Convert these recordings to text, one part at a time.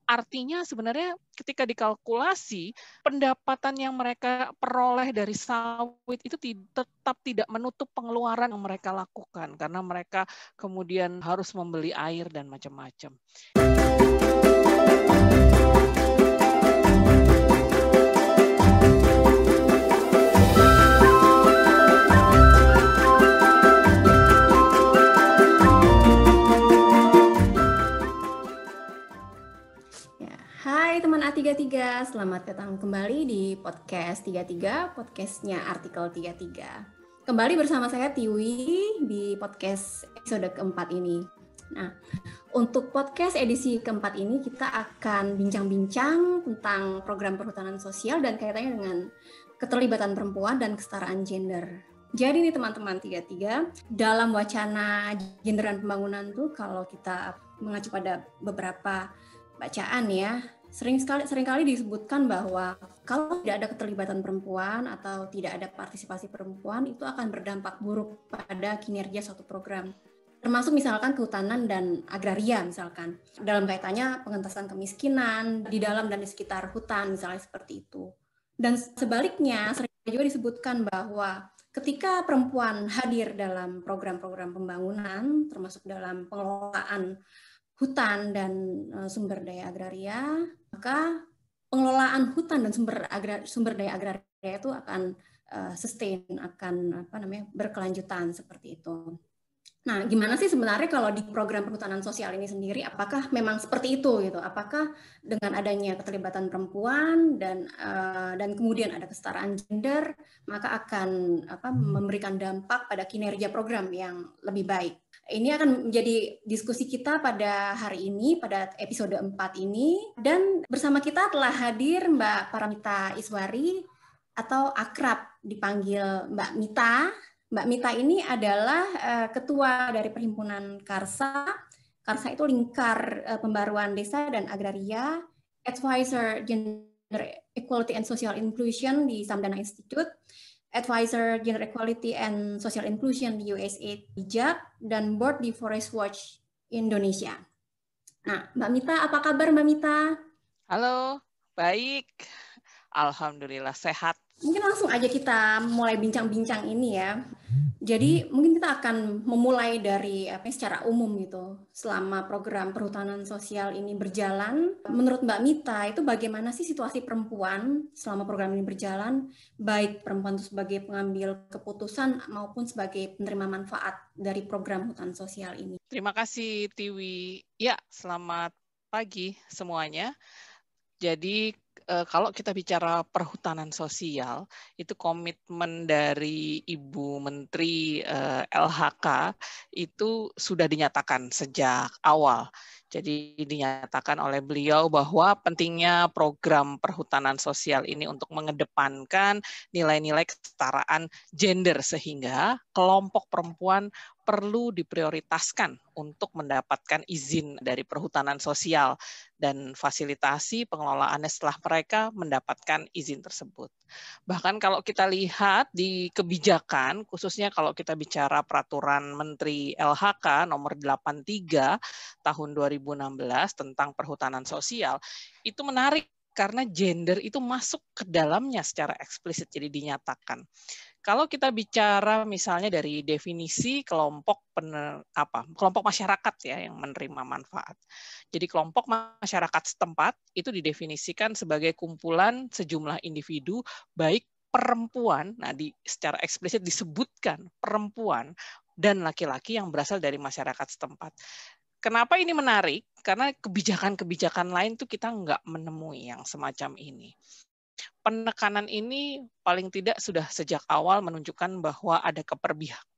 Artinya sebenarnya ketika dikalkulasi, pendapatan yang mereka peroleh dari sawit itu tetap tidak menutup pengeluaran yang mereka lakukan, karena mereka kemudian harus membeli air dan macam-macam. Hai teman A33, selamat datang kembali di podcast 33, podcastnya Artikel 33. Kembali bersama saya Tiwi di podcast episode keempat ini. Nah, untuk podcast edisi keempat ini kita akan bincang-bincang tentang program perhutanan sosial dan kaitannya dengan keterlibatan perempuan dan kesetaraan gender. Jadi nih teman-teman 33, dalam wacana gender dan pembangunan tuh kalau kita mengacu pada beberapa bacaan ya, seringkali disebutkan bahwa kalau tidak ada keterlibatan perempuan atau tidak ada partisipasi perempuan itu akan berdampak buruk pada kinerja suatu program. Termasuk misalkan kehutanan dan agraria misalkan. Dalam kaitannya pengentasan kemiskinan di dalam dan di sekitar hutan misalnya seperti itu. Dan sebaliknya sering juga disebutkan bahwa ketika perempuan hadir dalam program-program pembangunan termasuk dalam pengelolaan hutan dan sumber daya agraria, maka pengelolaan hutan dan sumber daya agraria itu akan sustain, akan berkelanjutan seperti itu. Nah, gimana sih sebenarnya kalau di program perhutanan sosial ini sendiri, apakah memang seperti itu gitu? Apakah dengan adanya keterlibatan perempuan dan kemudian ada kesetaraan gender, maka akan memberikan dampak pada kinerja program yang lebih baik? Ini akan menjadi diskusi kita pada hari ini, pada episode 4 ini. Dan bersama kita telah hadir Mbak Paramita Iswari, atau akrab dipanggil Mbak Mita. Mbak Mita ini adalah ketua dari Perhimpunan Karsa. Karsa itu Lingkar Pembaruan Desa dan Agraria, Advisor Gender Equality and Social Inclusion di Samdana Institute, Advisor Gender Equality and Social Inclusion di USAID Bijak, dan Board di Forest Watch Indonesia. Nah, Mbak Mita, apa kabar Mbak Mita? Halo, baik. Alhamdulillah sehat. Mungkin langsung aja kita mulai bincang-bincang ini ya. Jadi mungkin kita akan memulai dari secara umum gitu. Selama program perhutanan sosial ini berjalan, menurut Mbak Mita itu bagaimana sih situasi perempuan selama program ini berjalan, baik perempuan itu sebagai pengambil keputusan maupun sebagai penerima manfaat dari program hutan sosial ini. Terima kasih Tiwi. Ya, selamat pagi semuanya. Jadi kalau kita bicara perhutanan sosial, itu komitmen dari Ibu Menteri LHK itu sudah dinyatakan sejak awal. Jadi dinyatakan oleh beliau bahwa pentingnya program perhutanan sosial ini untuk mengedepankan nilai-nilai kesetaraan gender sehingga kelompok perempuan perlu diprioritaskan untuk mendapatkan izin dari perhutanan sosial dan fasilitasi pengelolaannya setelah mereka mendapatkan izin tersebut. Bahkan kalau kita lihat di kebijakan, khususnya kalau kita bicara peraturan Menteri LHK nomor 83 tahun 2016 tentang perhutanan sosial, itu menarik karena gender itu masuk ke dalamnya secara eksplisit, jadi dinyatakan. Kalau kita bicara misalnya dari definisi kelompok masyarakat ya yang menerima manfaat. Jadi kelompok masyarakat setempat itu didefinisikan sebagai kumpulan sejumlah individu baik perempuan, secara eksplisit disebutkan perempuan dan laki-laki yang berasal dari masyarakat setempat. Kenapa ini menarik? Karena kebijakan-kebijakan lain tuh kita nggak menemui yang semacam ini. Penekanan ini paling tidak sudah sejak awal menunjukkan bahwa ada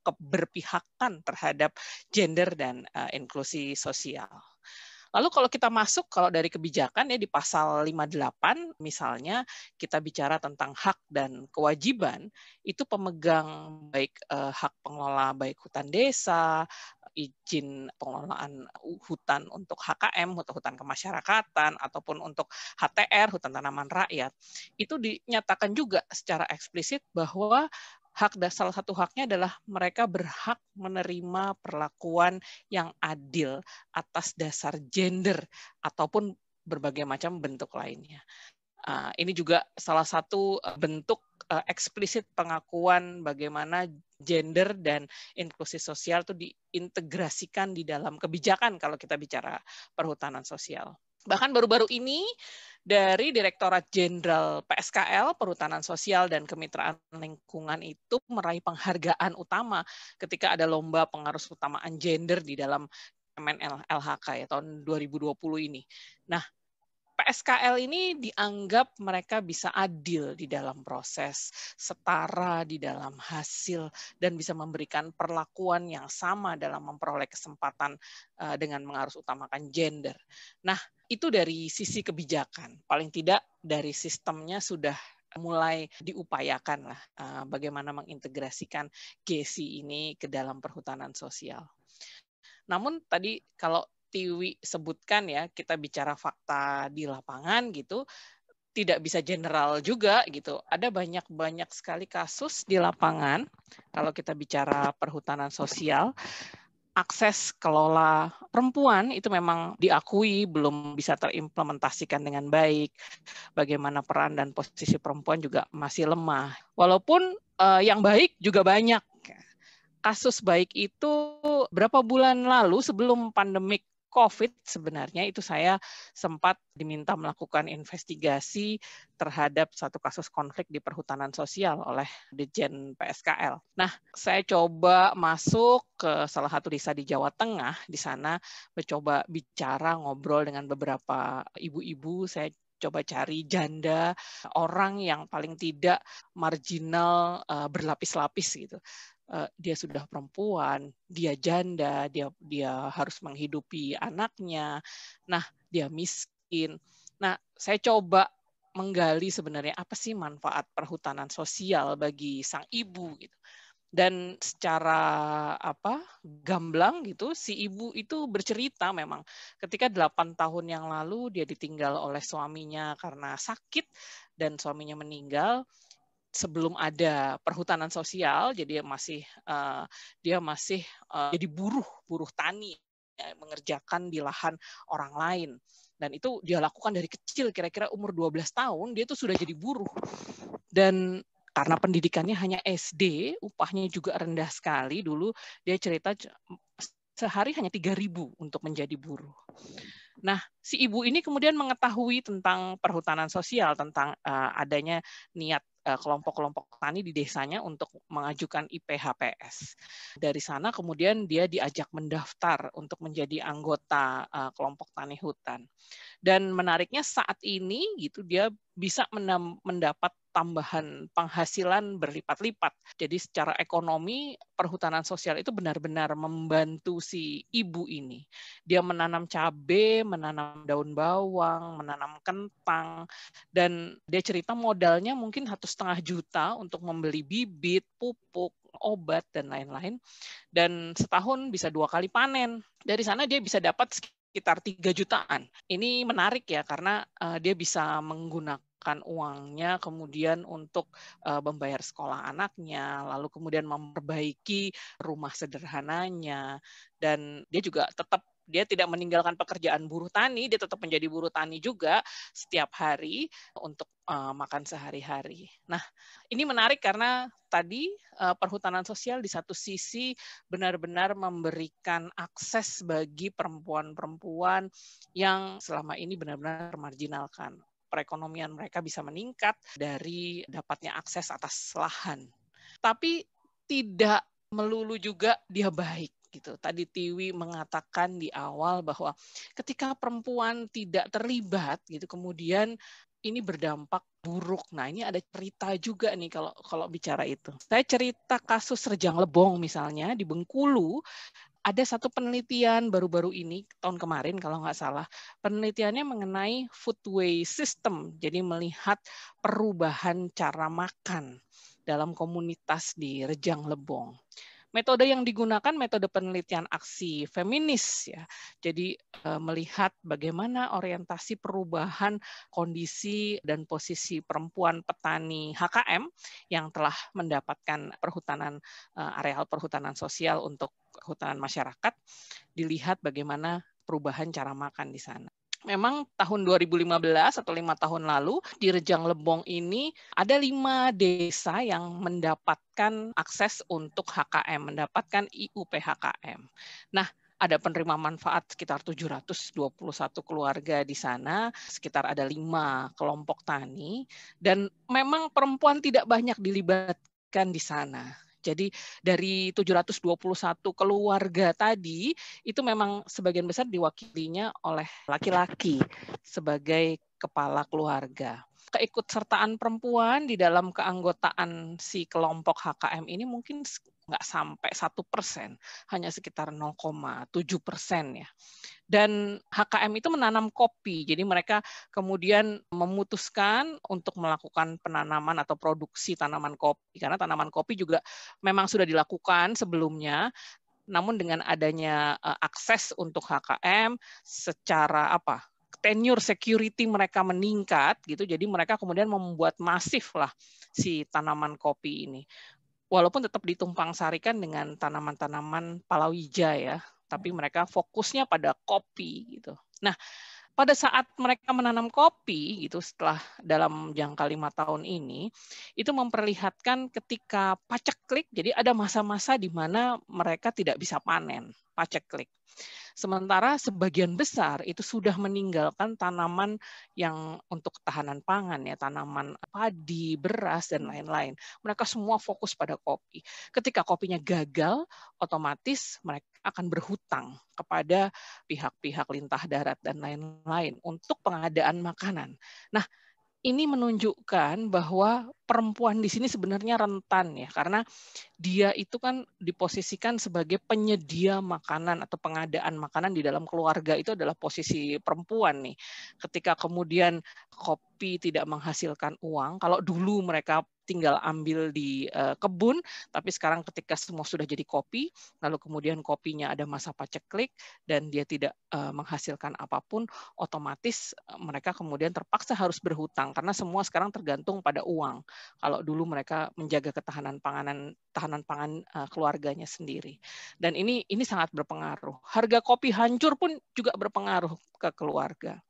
keberpihakan terhadap gender dan inklusi sosial. Lalu kalau kita masuk, kalau dari kebijakan ya di pasal 58 misalnya kita bicara tentang hak dan kewajiban, itu pemegang baik hak pengelola baik hutan desa, izin pengelolaan hutan untuk HKM, hutan kemasyarakatan, ataupun untuk HTR, hutan tanaman rakyat, itu dinyatakan juga secara eksplisit bahwa salah satu haknya adalah mereka berhak menerima perlakuan yang adil atas dasar gender ataupun berbagai macam bentuk lainnya. Ini juga salah satu bentuk eksplisit pengakuan bagaimana gender dan inklusi sosial itu diintegrasikan di dalam kebijakan kalau kita bicara perhutanan sosial. Bahkan baru-baru ini dari Direktorat Jenderal PSKL, Perhutanan Sosial dan Kemitraan Lingkungan itu meraih penghargaan utama ketika ada lomba pengarus utamaan gender di dalam LHK ya, tahun 2020 ini. Nah, PSKL ini dianggap mereka bisa adil di dalam proses, setara di dalam hasil, dan bisa memberikan perlakuan yang sama dalam memperoleh kesempatan dengan mengarus utamakan gender. Nah, itu dari sisi kebijakan. Paling tidak dari sistemnya sudah mulai diupayakan lah bagaimana mengintegrasikan GESI ini ke dalam perhutanan sosial. Namun tadi kalau Tiwi sebutkan ya, kita bicara fakta di lapangan gitu, tidak bisa general juga gitu. Ada banyak sekali kasus di lapangan, kalau kita bicara perhutanan sosial, akses kelola perempuan itu memang diakui belum bisa terimplementasikan dengan baik. Bagaimana peran dan posisi perempuan juga masih lemah. Walaupun yang baik juga banyak. Kasus baik itu berapa bulan lalu sebelum pandemik COVID sebenarnya itu saya sempat diminta melakukan investigasi terhadap satu kasus konflik di perhutanan sosial oleh Ditjen PSKL. Nah, saya coba masuk ke salah satu desa di Jawa Tengah, di sana mencoba bicara, ngobrol dengan beberapa ibu-ibu, saya coba cari janda, orang yang paling tidak marginal, berlapis-lapis gitu. Dia sudah perempuan, dia janda, dia harus menghidupi anaknya, nah dia miskin. Nah, saya coba menggali sebenarnya apa sih manfaat perhutanan sosial bagi sang ibu gitu. Dan secara gamblang gitu, si ibu itu bercerita memang ketika 8 tahun yang lalu dia ditinggal oleh suaminya karena sakit dan suaminya meninggal. Sebelum ada perhutanan sosial, jadi dia masih jadi buruh tani, ya, mengerjakan di lahan orang lain. Dan itu dia lakukan dari kecil, kira-kira umur 12 tahun, dia tuh sudah jadi buruh. Dan karena pendidikannya hanya SD, upahnya juga rendah sekali dulu, dia cerita sehari hanya 3.000 untuk menjadi buruh. Nah, si ibu ini kemudian mengetahui tentang perhutanan sosial, tentang adanya niat kelompok-kelompok tani di desanya untuk mengajukan IPHPS. Dari sana kemudian dia diajak mendaftar untuk menjadi anggota kelompok tani hutan. Dan menariknya saat ini gitu dia bisa mendapat tambahan penghasilan berlipat-lipat. Jadi secara ekonomi perhutanan sosial itu benar-benar membantu si ibu ini. Dia menanam cabai, menanam daun bawang, menanam kentang, dan dia cerita modalnya mungkin 1,5 juta untuk membeli bibit, pupuk, obat, dan lain-lain. Dan setahun bisa 2 kali panen. Dari sana dia bisa dapat sekitar 3 jutaan. Ini menarik ya, karena dia bisa menggunakan uangnya kemudian untuk membayar sekolah anaknya, lalu kemudian memperbaiki rumah sederhananya, dan dia tidak meninggalkan pekerjaan buruh tani, dia tetap menjadi buruh tani juga setiap hari untuk makan sehari-hari. Nah, ini menarik karena tadi perhutanan sosial di satu sisi benar-benar memberikan akses bagi perempuan-perempuan yang selama ini benar-benar termarginalkan. Perekonomian mereka bisa meningkat dari dapatnya akses atas lahan. Tapi tidak melulu juga dia baik. Gitu. Tadi Tiwi mengatakan di awal bahwa ketika perempuan tidak terlibat, gitu, kemudian ini berdampak buruk. Nah, ini ada cerita juga nih kalau bicara itu. Saya cerita kasus Rejang Lebong misalnya di Bengkulu. Ada satu penelitian baru-baru ini, tahun kemarin kalau nggak salah, penelitiannya mengenai foodway system, jadi melihat perubahan cara makan dalam komunitas di Rejang Lebong. Metode yang digunakan metode penelitian aksi feminis ya. Jadi melihat bagaimana orientasi perubahan kondisi dan posisi perempuan petani HKM yang telah mendapatkan areal perhutanan sosial untuk kehutanan masyarakat, dilihat bagaimana perubahan cara makan di sana. memang tahun 2015 atau 5 tahun lalu di Rejang Lebong ini ada 5 desa yang mendapatkan akses untuk HKM, mendapatkan IUP-HKM. Nah, ada penerima manfaat sekitar 721 keluarga di sana, sekitar ada 5 kelompok tani, dan memang perempuan tidak banyak dilibatkan di sana. Jadi dari 721 keluarga tadi, itu memang sebagian besar diwakilinya oleh laki-laki sebagai kepala keluarga. Keikutsertaan perempuan di dalam keanggotaan si kelompok HKM ini mungkin nggak sampai 1%, hanya sekitar 0,7% ya. Dan HKM itu menanam kopi, jadi mereka kemudian memutuskan untuk melakukan penanaman atau produksi tanaman kopi, karena tanaman kopi juga memang sudah dilakukan sebelumnya, namun dengan adanya akses untuk HKM secara tenure security mereka meningkat gitu, jadi mereka kemudian membuat masif lah si tanaman kopi ini. Walaupun tetap ditumpang sarikan dengan tanaman-tanaman palawija ya, tapi mereka fokusnya pada kopi gitu. Nah, pada saat mereka menanam kopi gitu setelah dalam jangka 5 tahun ini, itu memperlihatkan ketika paceklik, jadi ada masa-masa di mana mereka tidak bisa panen, paceklik. Sementara sebagian besar itu sudah meninggalkan tanaman yang untuk ketahanan pangan ya, tanaman padi, beras dan lain-lain. Mereka semua fokus pada kopi. Ketika kopinya gagal, otomatis mereka akan berhutang kepada pihak-pihak lintah darat dan lain-lain untuk pengadaan makanan. Nah, ini menunjukkan bahwa perempuan di sini sebenarnya rentan ya, karena dia itu kan diposisikan sebagai penyedia makanan atau pengadaan makanan di dalam keluarga, itu adalah posisi perempuan nih. Ketika kemudian kopi tidak menghasilkan uang, kalau dulu mereka tinggal ambil di kebun, tapi sekarang ketika semua sudah jadi kopi, lalu kemudian kopinya ada masa paceklik dan dia tidak menghasilkan apapun, otomatis mereka kemudian terpaksa harus berhutang karena semua sekarang tergantung pada uang. Kalau dulu mereka menjaga ketahanan pangan keluarganya sendiri. Dan ini sangat berpengaruh. Harga kopi hancur pun juga berpengaruh ke keluarga.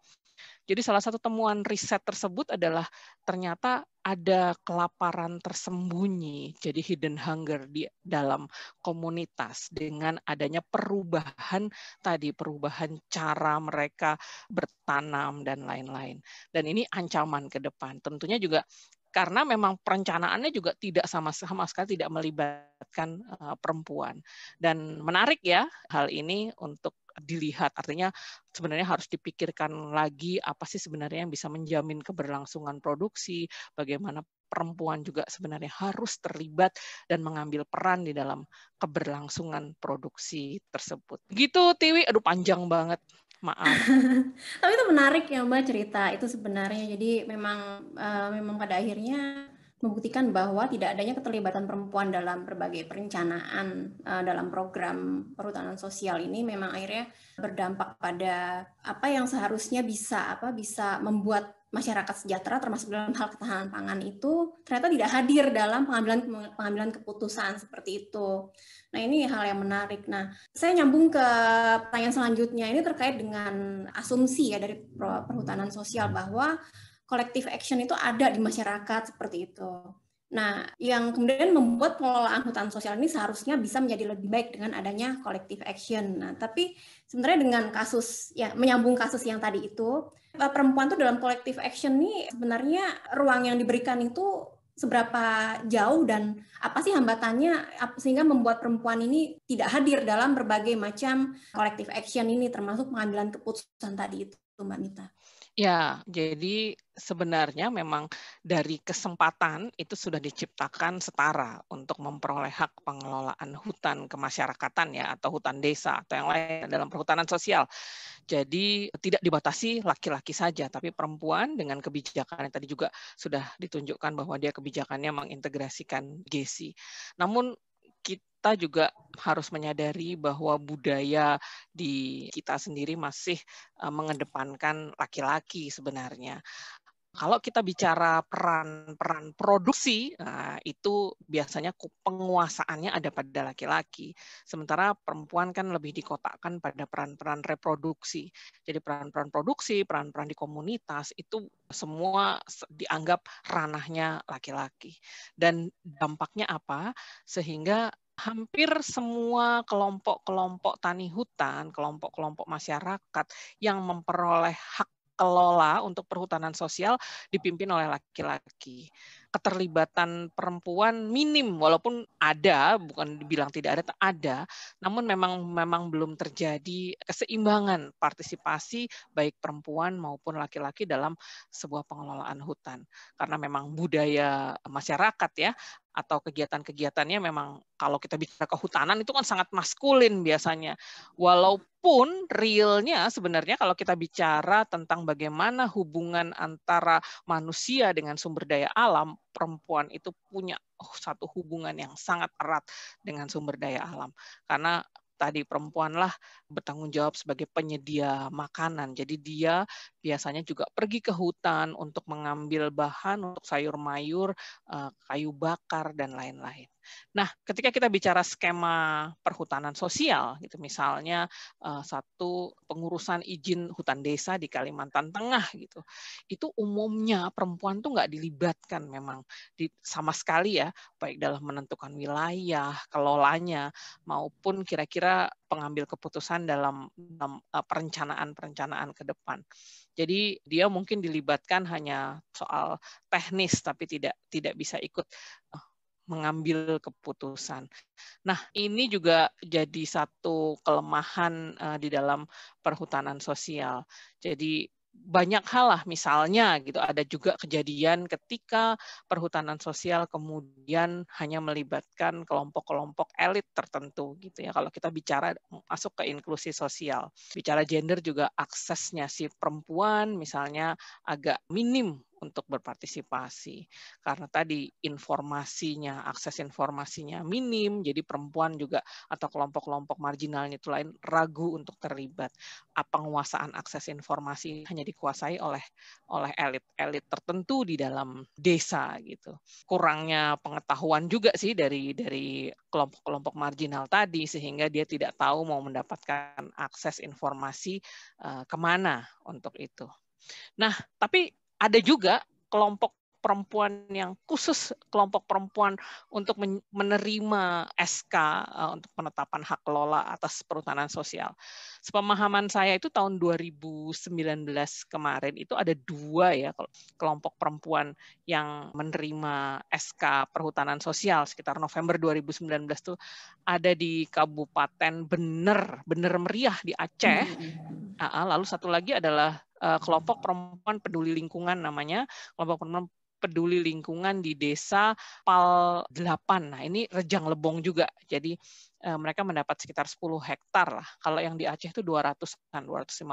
Jadi salah satu temuan riset tersebut adalah ternyata ada kelaparan tersembunyi, jadi hidden hunger di dalam komunitas dengan adanya perubahan cara mereka bertanam dan lain-lain. Dan ini ancaman ke depan. Tentunya juga karena memang perencanaannya juga tidak sama sekali tidak melibatkan perempuan. Dan menarik ya hal ini untuk dilihat, artinya sebenarnya harus dipikirkan lagi apa sih sebenarnya yang bisa menjamin keberlangsungan produksi, bagaimana perempuan juga sebenarnya harus terlibat dan mengambil peran di dalam keberlangsungan produksi tersebut. Gitu Tiwi, aduh panjang banget. Maaf. Tapi itu menarik ya Mbak cerita itu sebenarnya. Jadi memang pada akhirnya membuktikan bahwa tidak adanya keterlibatan perempuan dalam berbagai perencanaan dalam program perhutanan sosial ini memang akhirnya berdampak pada apa yang seharusnya bisa membuat masyarakat sejahtera termasuk dalam hal ketahanan pangan itu ternyata tidak hadir dalam pengambilan keputusan seperti itu. Nah, ini hal yang menarik. Nah, saya nyambung ke pertanyaan selanjutnya ini terkait dengan asumsi ya dari perhutanan sosial bahwa collective action itu ada di masyarakat seperti itu. Nah, yang kemudian membuat pengelolaan hutan sosial ini seharusnya bisa menjadi lebih baik dengan adanya collective action. Nah, tapi sebenarnya dengan kasus ya menyambung kasus yang tadi itu, perempuan tuh dalam collective action nih sebenarnya ruang yang diberikan itu seberapa jauh dan apa sih hambatannya sehingga membuat perempuan ini tidak hadir dalam berbagai macam collective action ini termasuk pengambilan keputusan tadi itu, Mbak Nita. Ya, jadi sebenarnya memang dari kesempatan itu sudah diciptakan setara untuk memperoleh hak pengelolaan hutan kemasyarakatan ya, atau hutan desa atau yang lain dalam perhutanan sosial. Jadi tidak dibatasi laki-laki saja, tapi perempuan dengan kebijakan yang tadi juga sudah ditunjukkan bahwa dia kebijakannya mengintegrasikan GESI. Namun kita juga harus menyadari bahwa budaya di kita sendiri masih mengedepankan laki-laki sebenarnya. Kalau kita bicara peran produksi, nah itu biasanya penguasaannya ada pada laki-laki. Sementara perempuan kan lebih dikotakkan pada peran-peran reproduksi. Jadi peran-peran produksi, peran-peran di komunitas, itu semua dianggap ranahnya laki-laki. Dan dampaknya apa? Sehingga hampir semua kelompok-kelompok tani hutan, kelompok-kelompok masyarakat yang memperoleh hak kelola untuk perhutanan sosial dipimpin oleh laki-laki. Keterlibatan perempuan minim, walaupun ada, bukan dibilang tidak ada, namun memang belum terjadi keseimbangan partisipasi baik perempuan maupun laki-laki dalam sebuah pengelolaan hutan. Karena memang budaya masyarakat ya, atau kegiatan-kegiatannya memang kalau kita bicara kehutanan itu kan sangat maskulin biasanya. Walaupun realnya sebenarnya kalau kita bicara tentang bagaimana hubungan antara manusia dengan sumber daya alam, perempuan itu punya satu hubungan yang sangat erat dengan sumber daya alam. Karena tadi perempuanlah bertanggung jawab sebagai penyedia makanan. Jadi dia biasanya juga pergi ke hutan untuk mengambil bahan untuk sayur mayur, kayu bakar, dan lain-lain. Nah, ketika kita bicara skema perhutanan sosial, gitu misalnya satu pengurusan izin hutan desa di Kalimantan Tengah, gitu, itu umumnya perempuan tuh nggak dilibatkan memang sama sekali ya, baik dalam menentukan wilayah, kelolanya, maupun kira-kira pengambil keputusan dalam perencanaan ke depan. Jadi dia mungkin dilibatkan hanya soal teknis, tapi tidak bisa ikut mengambil keputusan. Nah, ini juga jadi satu kelemahan di dalam perhutanan sosial. Jadi banyak hal lah, misalnya gitu, ada juga kejadian ketika perhutanan sosial kemudian hanya melibatkan kelompok-kelompok elit tertentu gitu ya. Kalau kita bicara masuk ke inklusi sosial, bicara gender juga aksesnya si perempuan misalnya agak minim untuk berpartisipasi karena tadi akses informasinya minim, jadi perempuan juga atau kelompok-kelompok marginalnya itu lain ragu untuk terlibat. Penguasaan akses informasi hanya dikuasai oleh elit tertentu di dalam desa gitu. Kurangnya pengetahuan juga sih dari kelompok-kelompok marginal tadi sehingga dia tidak tahu mau mendapatkan akses informasi kemana untuk itu. Nah, tapi ada juga kelompok perempuan yang khusus kelompok perempuan untuk menerima SK untuk penetapan hak kelola atas perhutanan sosial. Sepemahaman saya itu tahun 2019 kemarin itu ada 2 ya kelompok perempuan yang menerima SK perhutanan sosial sekitar November 2019 tuh ada di Kabupaten Bener Meriah di Aceh. Lalu satu lagi adalah kelompok perempuan peduli lingkungan namanya, kelompok perempuan peduli lingkungan di desa Pal 8. Nah, ini Rejang Lebong juga. Jadi mereka mendapat sekitar 10 hektar lah. Kalau yang di Aceh itu 200-an, 250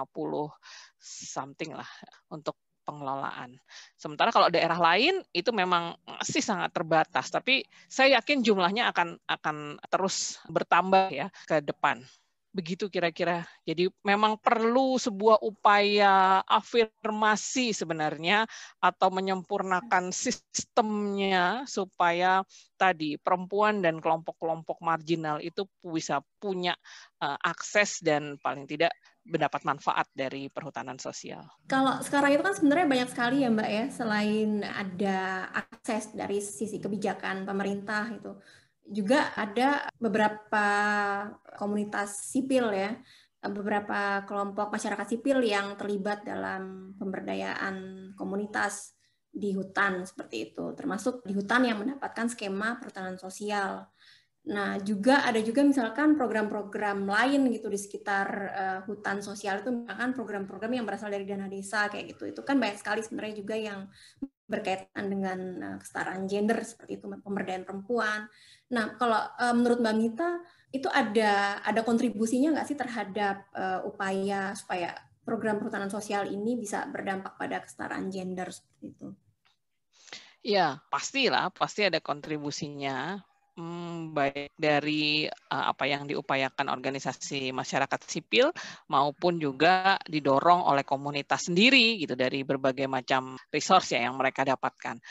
something lah untuk pengelolaan. Sementara kalau daerah lain itu memang masih sangat terbatas, tapi saya yakin jumlahnya akan terus bertambah ya ke depan. Begitu kira-kira. Jadi memang perlu sebuah upaya afirmasi sebenarnya atau menyempurnakan sistemnya supaya tadi perempuan dan kelompok-kelompok marginal itu bisa punya akses dan paling tidak mendapat manfaat dari perhutanan sosial. Kalau sekarang itu kan sebenarnya banyak sekali ya Mbak ya, selain ada akses dari sisi kebijakan pemerintah itu, juga ada beberapa komunitas sipil ya, beberapa kelompok masyarakat sipil yang terlibat dalam pemberdayaan komunitas di hutan seperti itu, termasuk di hutan yang mendapatkan skema perhutanan sosial. Nah, ada juga misalkan program-program lain gitu di sekitar hutan sosial itu, misalkan program-program yang berasal dari dana desa kayak gitu. Itu kan banyak sekali sebenarnya juga yang berkaitan dengan kesetaraan gender seperti itu, pemberdayaan perempuan. Nah, kalau menurut Mbak Mita itu ada kontribusinya nggak sih terhadap upaya supaya program perhutanan sosial ini bisa berdampak pada kesetaraan gender seperti itu? Ya, pastilah, pasti ada kontribusinya. Baik dari apa yang diupayakan organisasi masyarakat sipil maupun juga didorong oleh komunitas sendiri gitu dari berbagai macam resource ya yang mereka dapatkan.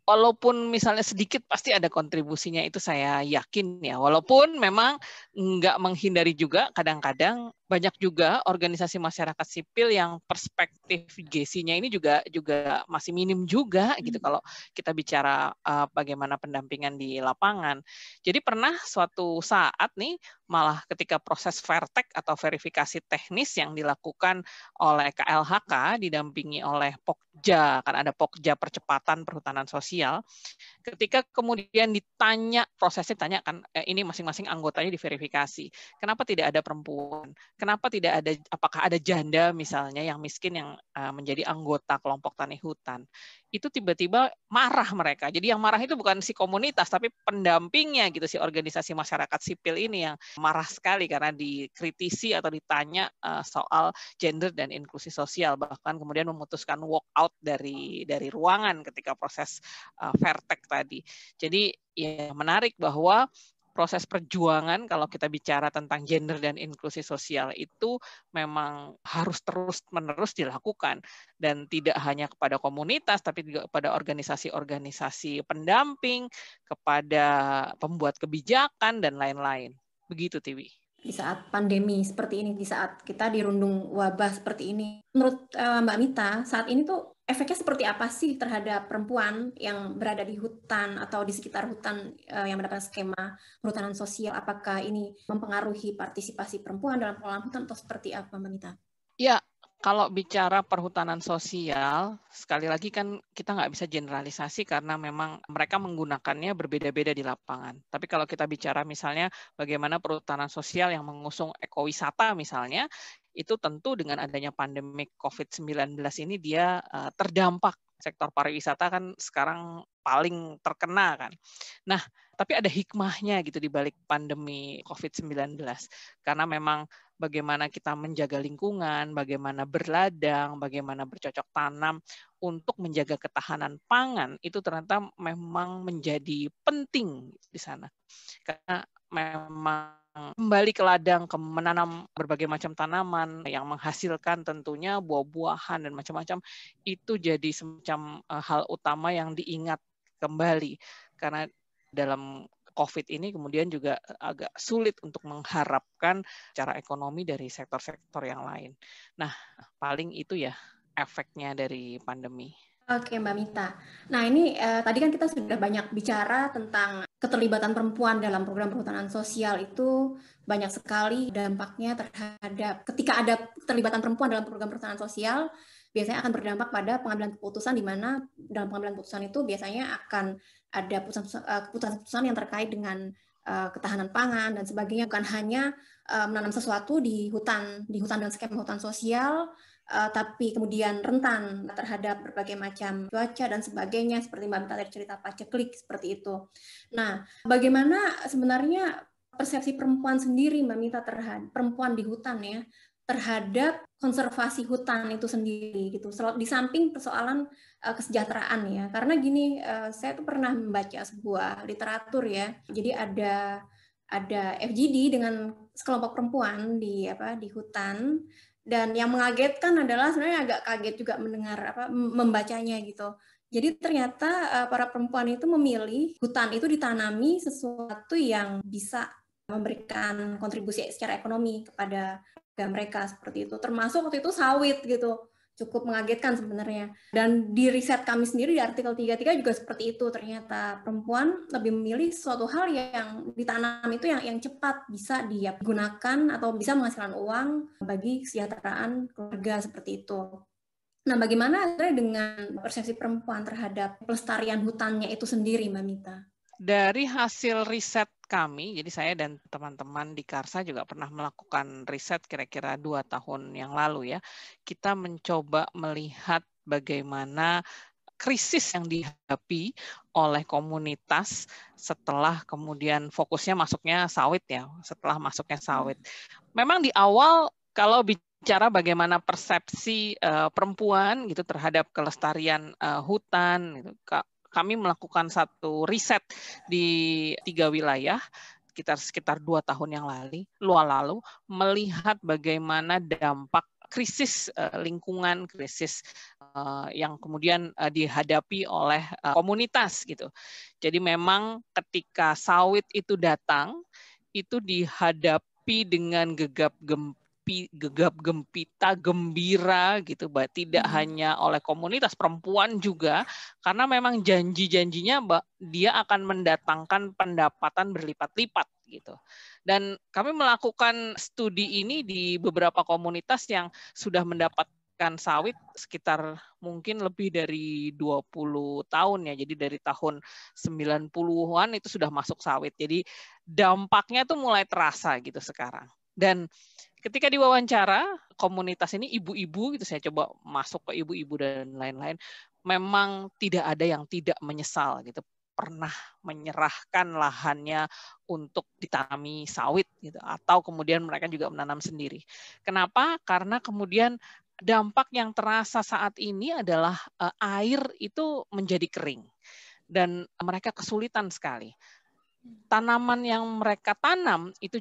Walaupun misalnya sedikit pasti ada kontribusinya, itu saya yakin ya. Walaupun memang nggak menghindari juga kadang-kadang banyak juga organisasi masyarakat sipil yang perspektif GC-nya ini juga masih minim juga gitu kalau kita bicara bagaimana pendampingan di lapangan. Jadi pernah suatu saat nih malah ketika proses vertek atau verifikasi teknis yang dilakukan oleh KLHK didampingi oleh Pokja, kan ada Pokja Percepatan Perhutanan Sosial. Ketika kemudian ditanya, prosesnya ditanya kan, ini masing-masing anggotanya diverifikasi. Kenapa tidak ada perempuan? Kenapa tidak ada, apakah ada janda misalnya yang miskin yang menjadi anggota kelompok tani hutan? Itu tiba-tiba marah mereka. Jadi yang marah itu bukan si komunitas, tapi pendampingnya gitu, si organisasi masyarakat sipil ini yang marah sekali karena dikritisi atau ditanya soal gender dan inklusi sosial. Bahkan kemudian memutuskan walk out dari ruangan ketika proses vertek tadi. Jadi ya menarik bahwa proses perjuangan kalau kita bicara tentang gender dan inklusi sosial itu memang harus terus-menerus dilakukan dan tidak hanya kepada komunitas tapi juga kepada organisasi-organisasi pendamping, kepada pembuat kebijakan dan lain-lain. Begitu, Tiwi. Di saat pandemi seperti ini, di saat kita dirundung wabah seperti ini, menurut Mbak Mita, saat ini tuh efeknya seperti apa sih terhadap perempuan yang berada di hutan atau di sekitar hutan yang mendapatkan skema perhutanan sosial? Apakah ini mempengaruhi partisipasi perempuan dalam pengelolaan hutan atau seperti apa, Mbak Mita? Ya, kalau bicara perhutanan sosial, sekali lagi kan kita nggak bisa generalisasi karena memang mereka menggunakannya berbeda-beda di lapangan. Tapi kalau kita bicara misalnya bagaimana perhutanan sosial yang mengusung ekowisata misalnya, itu tentu dengan adanya pandemi COVID-19 ini dia terdampak. Sektor pariwisata kan sekarang paling terkena kan. Nah, tapi ada hikmahnya gitu di balik pandemi COVID-19. Karena memang bagaimana kita menjaga lingkungan, bagaimana berladang, bagaimana bercocok tanam untuk menjaga ketahanan pangan, itu ternyata memang menjadi penting di sana. Karena memang kembali ke ladang, ke menanam berbagai macam tanaman yang menghasilkan tentunya buah-buahan dan macam-macam, itu jadi semacam hal utama yang diingat kembali. Karena dalam COVID ini kemudian juga agak sulit untuk mengharapkan cara ekonomi dari sektor-sektor yang lain. Nah, paling itu ya efeknya dari pandemi. Oke, Mbak Mita. Nah, ini tadi kan kita sudah banyak bicara tentang keterlibatan perempuan dalam program perhutanan sosial itu banyak sekali dampaknya terhadap ketika ada keterlibatan perempuan dalam program perhutanan sosial, biasanya akan berdampak pada pengambilan keputusan di mana dalam pengambilan keputusan itu biasanya akan ada keputusan-keputusan yang terkait dengan ketahanan pangan dan sebagainya, bukan hanya menanam sesuatu di hutan dan skema hutan sosial, tapi kemudian rentan terhadap berbagai macam cuaca dan sebagainya, seperti Mbak Mita tadi cerita paceklik seperti itu. Nah, bagaimana sebenarnya persepsi perempuan sendiri, Mbak Mita, terhadap perempuan di hutan ya, terhadap konservasi hutan itu sendiri gitu. Di samping persoalan kesejahteraan ya, karena gini, saya tuh pernah membaca sebuah literatur ya. Jadi ada FGD dengan sekelompok perempuan di hutan. Dan yang mengagetkan adalah sebenarnya agak kaget juga membacanya gitu. Jadi ternyata para perempuan itu memilih hutan itu ditanami sesuatu yang bisa memberikan kontribusi secara ekonomi kepada mereka seperti itu. Termasuk waktu itu sawit gitu. Cukup mengagetkan sebenarnya. Dan di riset kami sendiri di artikel 33 juga seperti itu. Ternyata perempuan lebih memilih suatu hal yang ditanam itu yang cepat bisa digunakan atau bisa menghasilkan uang bagi kesejahteraan keluarga seperti itu. Nah, bagaimana dengan persepsi perempuan terhadap pelestarian hutannya itu sendiri, Mbak Mita? Dari hasil riset kami, jadi saya dan teman-teman di Karsa juga pernah melakukan riset kira-kira 2 tahun yang lalu ya. Kita mencoba melihat bagaimana krisis yang dihadapi oleh komunitas setelah kemudian fokusnya masuknya sawit ya, setelah masuknya sawit. Memang di awal kalau bicara bagaimana persepsi perempuan gitu terhadap kelestarian hutan gitu, kami melakukan satu riset di 3 wilayah sekitar 2 tahun yang lalu melihat bagaimana dampak krisis lingkungan, krisis yang kemudian dihadapi oleh komunitas gitu. Jadi memang ketika sawit itu datang, itu dihadapi dengan gegap gempita, gembira gitu, tidak hanya oleh komunitas, perempuan juga, karena memang janji-janjinya dia akan mendatangkan pendapatan berlipat-lipat gitu. Dan kami melakukan studi ini di beberapa komunitas yang sudah mendapatkan sawit sekitar mungkin lebih dari 20 tahun ya. Jadi dari tahun 90-an itu sudah masuk sawit. Jadi dampaknya tuh mulai terasa gitu sekarang. Dan ketika diwawancara komunitas ini ibu-ibu gitu, saya coba masuk ke ibu-ibu dan lain-lain, memang tidak ada yang tidak menyesal gitu, pernah menyerahkan lahannya untuk ditanami sawit gitu, atau kemudian mereka juga menanam sendiri. Kenapa? Karena kemudian dampak yang terasa saat ini adalah air itu menjadi kering dan mereka kesulitan sekali. Tanaman yang mereka tanam itu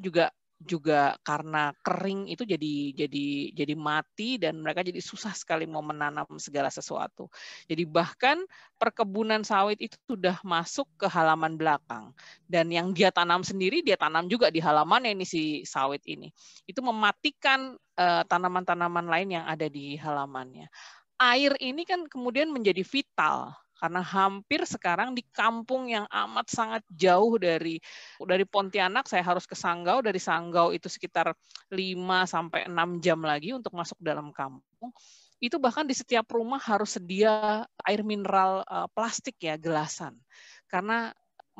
juga karena kering itu jadi mati dan mereka jadi susah sekali mau menanam segala sesuatu. Jadi bahkan perkebunan sawit itu sudah masuk ke halaman belakang dan yang dia tanam sendiri dia tanam juga di halamannya ini si sawit ini. Itu mematikan tanaman-tanaman lain yang ada di halamannya. Air ini kan kemudian menjadi vital karena hampir sekarang di kampung yang amat sangat jauh dari Pontianak, saya harus ke Sanggau, dari Sanggau itu sekitar 5-6 jam lagi untuk masuk dalam kampung. Itu bahkan di setiap rumah harus sedia air mineral plastik ya, gelasan. Karena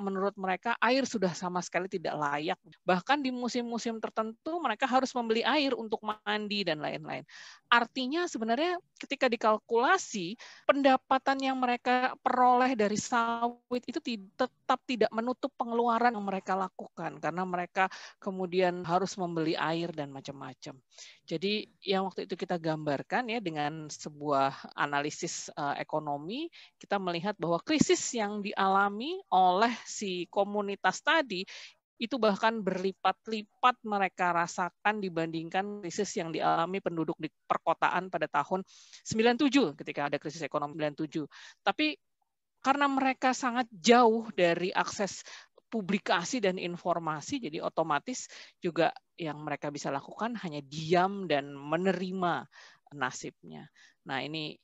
menurut mereka air sudah sama sekali tidak layak. Bahkan di musim-musim tertentu mereka harus membeli air untuk mandi dan lain-lain. Artinya sebenarnya ketika dikalkulasi, pendapatan yang mereka peroleh dari sawit itu tetap tidak menutup pengeluaran yang mereka lakukan karena mereka kemudian harus membeli air dan macam-macam. Jadi yang waktu itu kita gambarkan ya dengan sebuah analisis ekonomi, kita melihat bahwa krisis yang dialami oleh si komunitas tadi itu bahkan berlipat-lipat mereka rasakan dibandingkan krisis yang dialami penduduk di perkotaan pada tahun 97 ketika ada krisis ekonomi 97. Tapi karena mereka sangat jauh dari akses publikasi dan informasi, jadi otomatis juga yang mereka bisa lakukan hanya diam dan menerima nasibnya. Nah, ini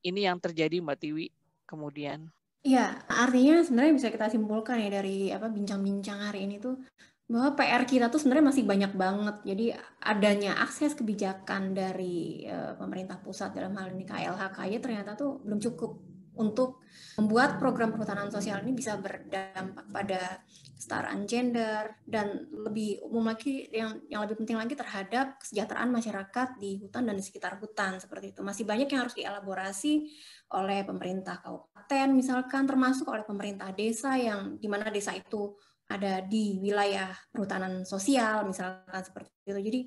yang terjadi Mbak Tiwi kemudian. Iya, artinya sebenarnya bisa kita simpulkan ya dari bincang-bincang hari ini tuh bahwa PR kita tuh sebenarnya masih banyak banget. Jadi adanya akses kebijakan dari pemerintah pusat dalam hal ini KLHK ternyata tuh belum cukup untuk membuat program perhutanan sosial ini bisa berdampak pada kesetaraan gender dan lebih umum lagi yang lebih penting lagi terhadap kesejahteraan masyarakat di hutan dan di sekitar hutan seperti itu. Masih banyak yang harus dielaborasi oleh pemerintah kabupaten misalkan, termasuk oleh pemerintah desa yang dimana desa itu ada di wilayah perhutanan sosial misalkan seperti itu. Jadi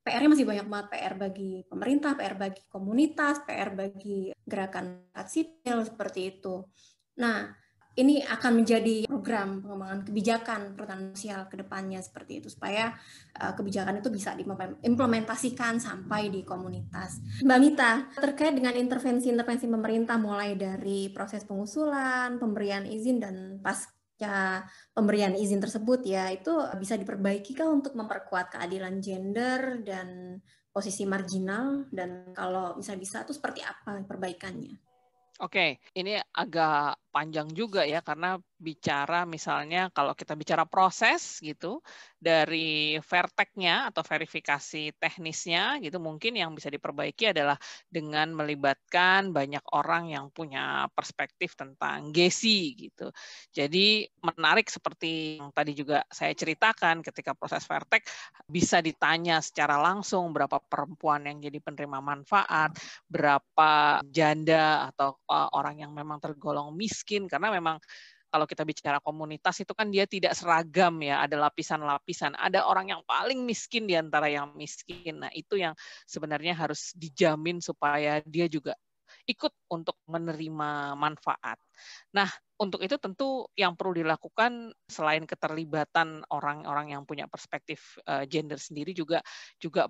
PR-nya masih banyak banget, PR bagi pemerintah, PR bagi komunitas, PR bagi gerakan sipil seperti itu. Nah, ini akan menjadi program pengembangan kebijakan perhutanan sosial ke depannya seperti itu supaya kebijakan itu bisa diimplementasikan sampai di komunitas. Mbak Mita, terkait dengan intervensi pemerintah mulai dari proses pengusulan, pemberian izin dan pasca pemberian izin tersebut ya, itu bisa diperbaiki kah untuk memperkuat keadilan gender dan posisi marginal, dan kalau bisa itu seperti apa perbaikannya? Oke, ini agak panjang juga ya karena bicara misalnya kalau kita bicara proses gitu dari verteknya atau verifikasi teknisnya gitu mungkin yang bisa diperbaiki adalah dengan melibatkan banyak orang yang punya perspektif tentang GESI gitu. Jadi menarik seperti yang tadi juga saya ceritakan ketika proses vertek bisa ditanya secara langsung berapa perempuan yang jadi penerima manfaat, berapa janda atau orang yang memang tergolong miskin karena memang kalau kita bicara komunitas itu kan dia tidak seragam ya, ada lapisan-lapisan. Ada orang yang paling miskin di antara yang miskin. Nah, itu yang sebenarnya harus dijamin supaya dia juga ikut untuk menerima manfaat. Nah, untuk itu tentu yang perlu dilakukan selain keterlibatan orang-orang yang punya perspektif gender sendiri juga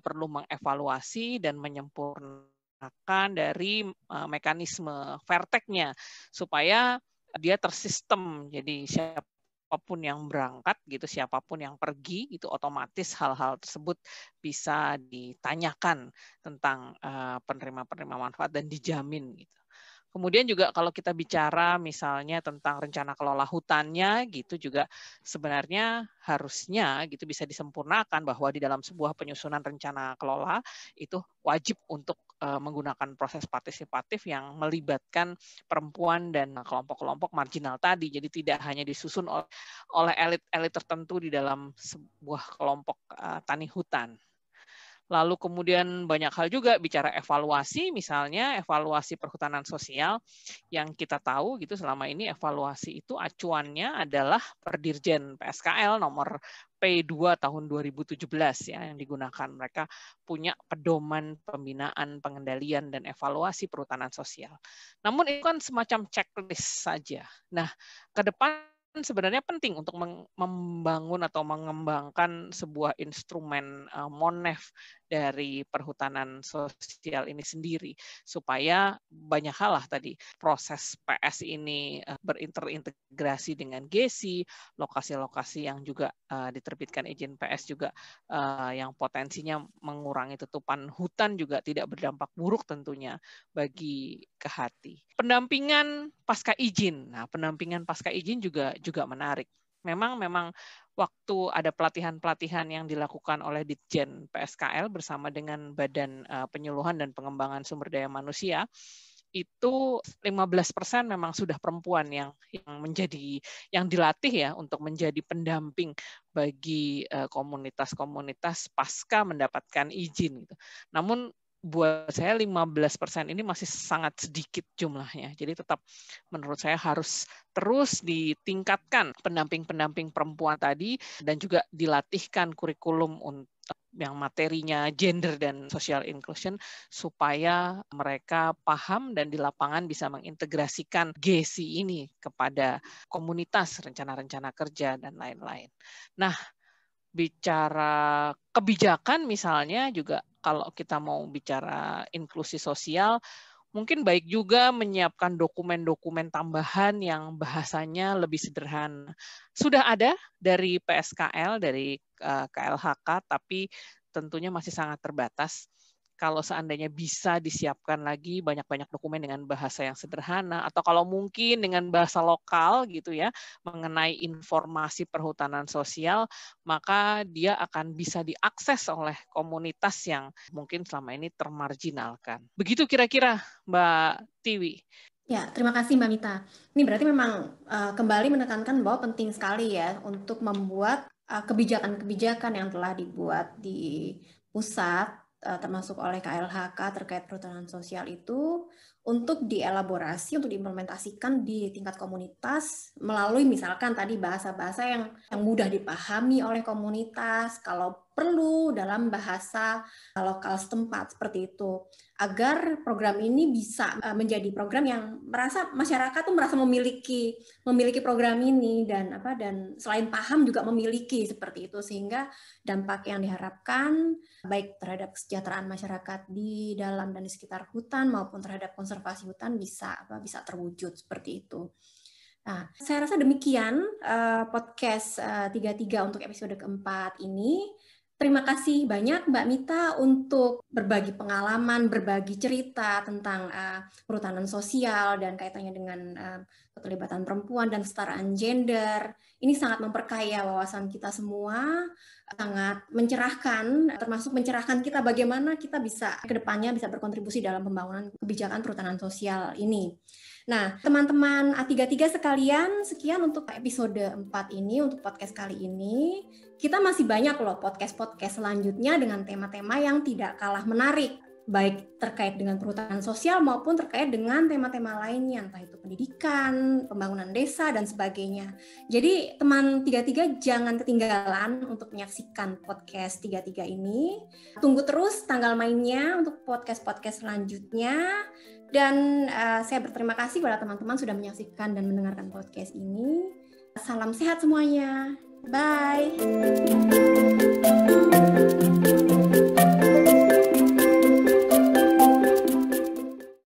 perlu mengevaluasi dan menyempurnakan dari mekanisme Fairtech-nya supaya dia tersistem. Jadi siapapun yang berangkat gitu, siapapun yang pergi itu otomatis hal-hal tersebut bisa ditanyakan tentang penerima-penerima manfaat dan dijamin gitu. Kemudian juga kalau kita bicara misalnya tentang rencana kelola hutannya gitu juga sebenarnya harusnya gitu bisa disempurnakan bahwa di dalam sebuah penyusunan rencana kelola itu wajib untuk menggunakan proses partisipatif yang melibatkan perempuan dan kelompok-kelompok marginal tadi. Jadi tidak hanya disusun oleh elit-elit tertentu di dalam sebuah kelompok tani hutan. Lalu kemudian banyak hal juga bicara evaluasi, misalnya evaluasi perhutanan sosial yang kita tahu gitu selama ini evaluasi itu acuannya adalah Perdirjen PSKL nomor P2 tahun 2017 ya yang digunakan. Mereka punya pedoman pembinaan, pengendalian dan evaluasi perhutanan sosial. Namun itu kan semacam checklist saja. Nah, ke depan sebenarnya penting untuk membangun atau mengembangkan sebuah instrumen MONEF dari perhutanan sosial ini sendiri supaya banyak hal lah tadi proses PS ini berintegrasi dengan GESI, lokasi-lokasi yang juga diterbitkan izin PS juga yang potensinya mengurangi tutupan hutan juga tidak berdampak buruk tentunya bagi Kehati. Pendampingan pasca izin. Nah, pendampingan pasca izin juga menarik. Memang waktu ada pelatihan-pelatihan yang dilakukan oleh Ditjen PSKL bersama dengan Badan Penyuluhan dan Pengembangan Sumber Daya Manusia, itu 15% memang sudah perempuan yang dilatih ya untuk menjadi pendamping bagi komunitas-komunitas pasca mendapatkan izin gitu. Namun buat saya 15% ini masih sangat sedikit jumlahnya. Jadi tetap menurut saya harus terus ditingkatkan pendamping-pendamping perempuan tadi dan juga dilatihkan kurikulum untuk yang materinya gender dan social inclusion supaya mereka paham dan di lapangan bisa mengintegrasikan GESI ini kepada komunitas, rencana-rencana kerja dan lain-lain. Nah, bicara kebijakan misalnya juga kalau kita mau bicara inklusi sosial, mungkin baik juga menyiapkan dokumen-dokumen tambahan yang bahasanya lebih sederhana. Sudah ada dari PSKL, dari KLHK, tapi tentunya masih sangat terbatas. Kalau seandainya bisa disiapkan lagi banyak-banyak dokumen dengan bahasa yang sederhana, atau kalau mungkin dengan bahasa lokal gitu ya, mengenai informasi perhutanan sosial, maka dia akan bisa diakses oleh komunitas yang mungkin selama ini termarginalkan. Begitu kira-kira Mbak Tiwi. Ya, terima kasih Mbak Mita. Ini berarti memang kembali menekankan bahwa penting sekali ya untuk membuat kebijakan-kebijakan yang telah dibuat di pusat termasuk oleh KLHK terkait perhutanan sosial itu untuk dielaborasi, untuk diimplementasikan di tingkat komunitas melalui misalkan tadi bahasa-bahasa yang mudah dipahami oleh komunitas, kalau perlu dalam bahasa lokal setempat seperti itu, agar program ini bisa menjadi program yang masyarakat tuh merasa memiliki program ini dan selain paham juga memiliki seperti itu, sehingga dampak yang diharapkan baik terhadap kesejahteraan masyarakat di dalam dan di sekitar hutan maupun terhadap konservasi hutan bisa terwujud seperti itu. Nah, saya rasa demikian podcast 33 untuk episode keempat ini. Terima kasih banyak Mbak Mita untuk berbagi pengalaman, berbagi cerita tentang perhutanan sosial dan kaitannya dengan keterlibatan perempuan dan kesetaraan gender. Ini sangat memperkaya wawasan kita semua, sangat mencerahkan, termasuk mencerahkan kita bagaimana kita bisa ke depannya bisa berkontribusi dalam pembangunan kebijakan perhutanan sosial ini. Nah, teman-teman A33 sekalian, sekian untuk episode 4 ini, untuk podcast kali ini. Kita masih banyak loh podcast-podcast selanjutnya dengan tema-tema yang tidak kalah menarik, baik terkait dengan perhutanan sosial maupun terkait dengan tema-tema lainnya, entah itu pendidikan, pembangunan desa, dan sebagainya. Jadi, teman 33 jangan ketinggalan untuk menyaksikan podcast 33 ini. Tunggu terus tanggal mainnya untuk podcast-podcast selanjutnya. Dan saya berterima kasih kepada teman-teman sudah menyaksikan dan mendengarkan podcast ini. Salam sehat semuanya. Bye.